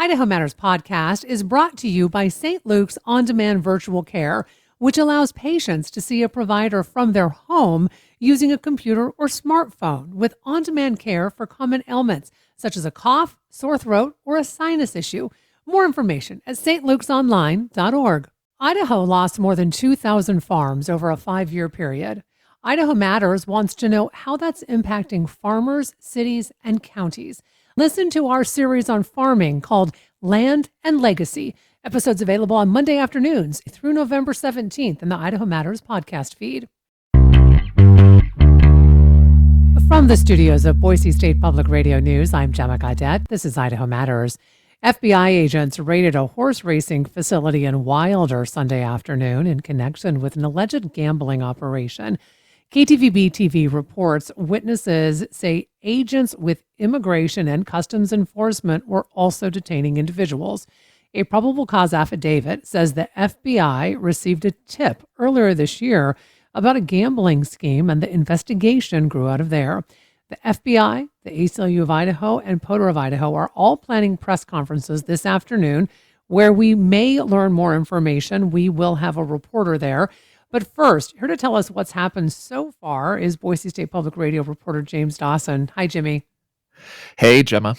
Idaho Matters podcast is brought to you by St. Luke's On-Demand Virtual Care, which allows patients to see a provider from their home using a computer or smartphone with on-demand care for common ailments, such as a cough, sore throat, or a sinus issue. More information at stlukesonline.org. Idaho lost more than 2,000 farms over a 5-year period. Idaho Matters wants to know how that's impacting farmers, cities, and counties. Listen to our series on farming called Land and Legacy. Episodes available on Monday afternoons through November 17th in the Idaho Matters podcast feed. From the studios of Boise State Public Radio News, I'm Gemma Gaudette. This is Idaho Matters. FBI agents raided a horse racing facility in Wilder Sunday afternoon in connection with an alleged gambling operation. KTVB TV reports witnesses say agents with Immigration and Customs Enforcement were also detaining individuals. A probable cause affidavit says the FBI received a tip earlier this year about a gambling scheme, and the investigation grew out of there. The FBI, the ACLU of Idaho, and POTR of Idaho are all planning press conferences this afternoon where we may learn more information. We will have a reporter there. But first, here to tell us what's happened so far is Boise State Public Radio reporter James Dawson. Hi, Jimmy. Hey, Gemma.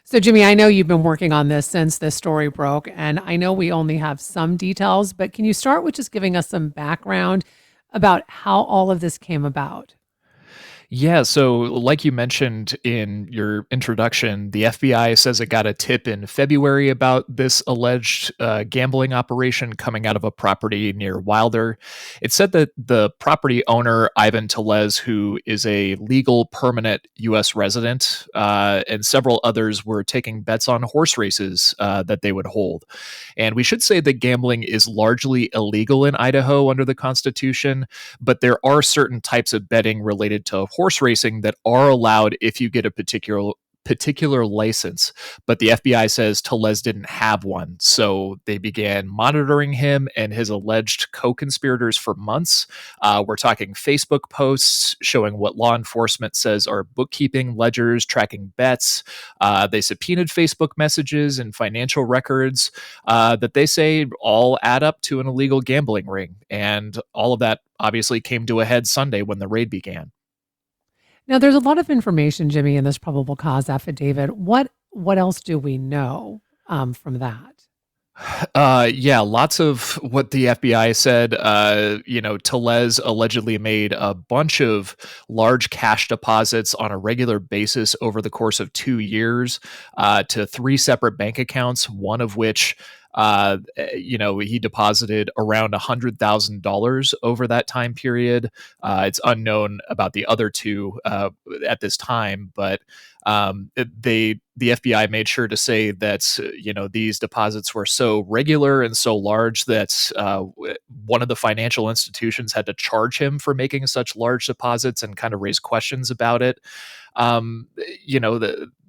So, Jimmy, I know you've been working on this since this story broke, and I know we only have some details, but can you start with just giving us some background about how all of this came about? Yeah, so like you mentioned in your introduction, the FBI says it got a tip in February about this alleged gambling operation coming out of a property near Wilder. It said that the property owner, Ivan Telez, who is a legal permanent U.S. resident, and several others were taking bets on horse races that they would hold. And we should say that gambling is largely illegal in Idaho under the Constitution, but there are certain types of betting related to horse racing that are allowed if you get a particular license, but the FBI says Telez didn't have one. So they began monitoring him and his alleged co-conspirators for months. We're talking Facebook posts showing what law enforcement says are bookkeeping ledgers, tracking bets. They subpoenaed Facebook messages and financial records that they say all add up to an illegal gambling ring. And all of that obviously came to a head Sunday when the raid began. Now, there's a lot of information, Jimmy, in this probable cause affidavit. What else do we know from that? Yeah, lots of what the FBI said. Telez allegedly made a bunch of large cash deposits on a regular basis over the course of 2 years to 3 separate bank accounts, one of which he deposited around $100,000 over that time period. It's unknown about the other two at this time, but the FBI made sure to say that these deposits were so regular and so large that one of the financial institutions had to charge him for making such large deposits and kind of raise questions about it.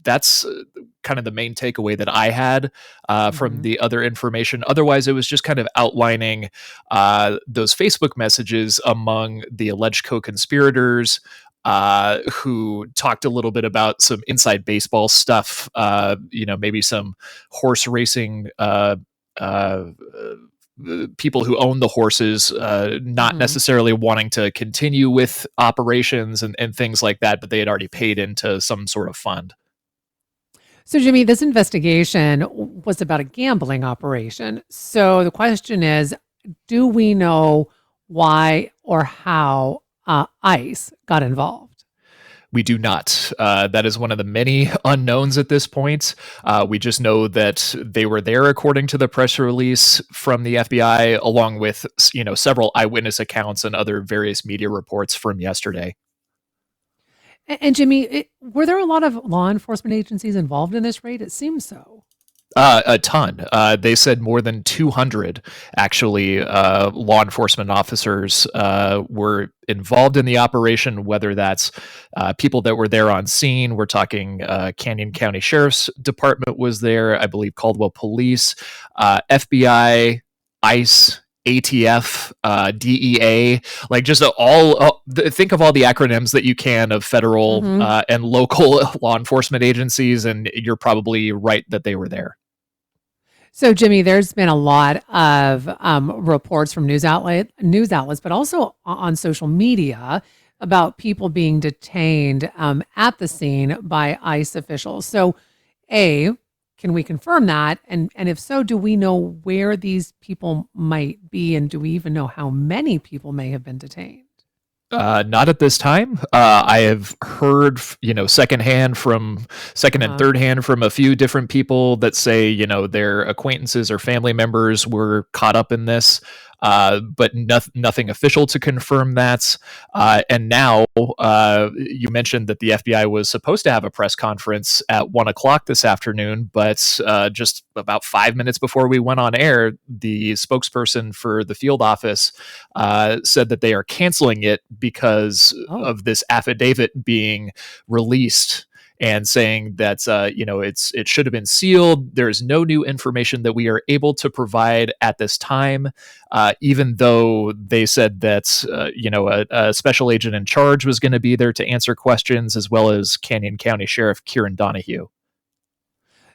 That's kind of the main takeaway that I had from the other information. Otherwise, it was just kind of outlining those Facebook messages among the alleged co-conspirators who talked a little bit about some inside baseball stuff, maybe some horse racing people who own the horses not necessarily wanting to continue with operations and things like that, but they had already paid into some sort of fund. So, Jimmy, this investigation was about a gambling operation. So the question is, do we know why or how ICE got involved? We do not. That is one of the many unknowns at this point. We just know that they were there according to the press release from the FBI, along with several eyewitness accounts and other various media reports from yesterday. And Jimmy, were there a lot of law enforcement agencies involved in this raid? It seems so. A ton. They said more than 200 actually law enforcement officers were involved in the operation, whether that's people that were there on scene. We're talking Canyon County Sheriff's Department was there, I believe Caldwell Police, FBI, ICE, ATF, DEA, like just think of all the acronyms that you can of federal and local law enforcement agencies, and you're probably right that they were there. So, Jimmy, there's been a lot of reports from news outlets, but also on social media about people being detained at the scene by ICE officials. So, can we confirm that? And if so, do we know where these people might be, and do we even know how many people may have been detained? Not at this time. I have heard, second and third hand from a few different people that say, their acquaintances or family members were caught up in this, but nothing official to confirm that. And now, you mentioned that the FBI was supposed to have a press conference at 1:00 this afternoon, but just about 5 minutes before we went on air, the spokesperson for the field office said that they are canceling it because of this affidavit being released, and saying that it should have been sealed. There's no new information that we are able to provide at this time, even though they said that a special agent in charge was going to be there to answer questions, as well as Canyon County Sheriff Kieran Donahue.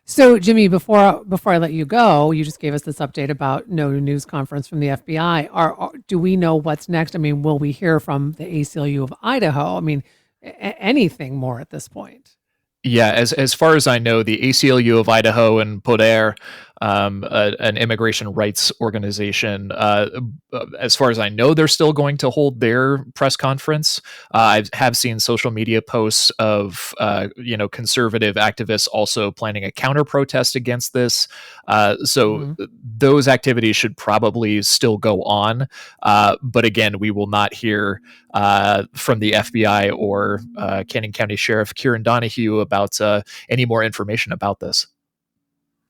So, Jimmy, before I let you go, you just gave us this update about no news conference from the FBI. Do we know what's next? I mean, will we hear from the ACLU of Idaho? I mean, anything more at this point? Yeah, as far as I know, the ACLU of Idaho and Poder, an immigration rights organization, as far as I know, they're still going to hold their press conference. I have seen social media posts of conservative activists also planning a counter protest against this. So those activities should probably still go on. But again, we will not hear from the FBI or Canyon County Sheriff Kieran Donahue about any more information about this.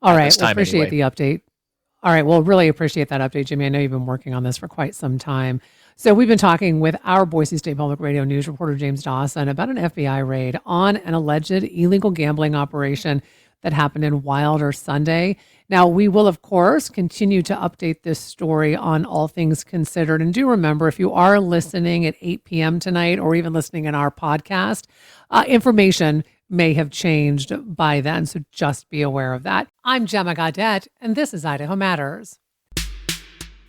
All right. Well, appreciate the update. All right. Well, really appreciate that update, Jimmy. I know you've been working on this for quite some time. So we've been talking with our Boise State Public Radio News reporter, James Dawson, about an FBI raid on an alleged illegal gambling operation that happened in Wilder Sunday. Now, we will, of course, continue to update this story on All Things Considered. And do remember, if you are listening at 8 p.m. tonight, or even listening in our podcast, information may have changed by then. So just be aware of that. I'm Gemma Gaudette, and this is Idaho Matters.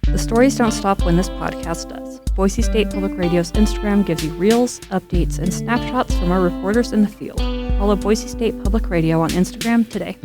The stories don't stop when this podcast does. Boise State Public Radio's Instagram gives you reels, updates, and snapshots from our reporters in the field. Follow Boise State Public Radio on Instagram today.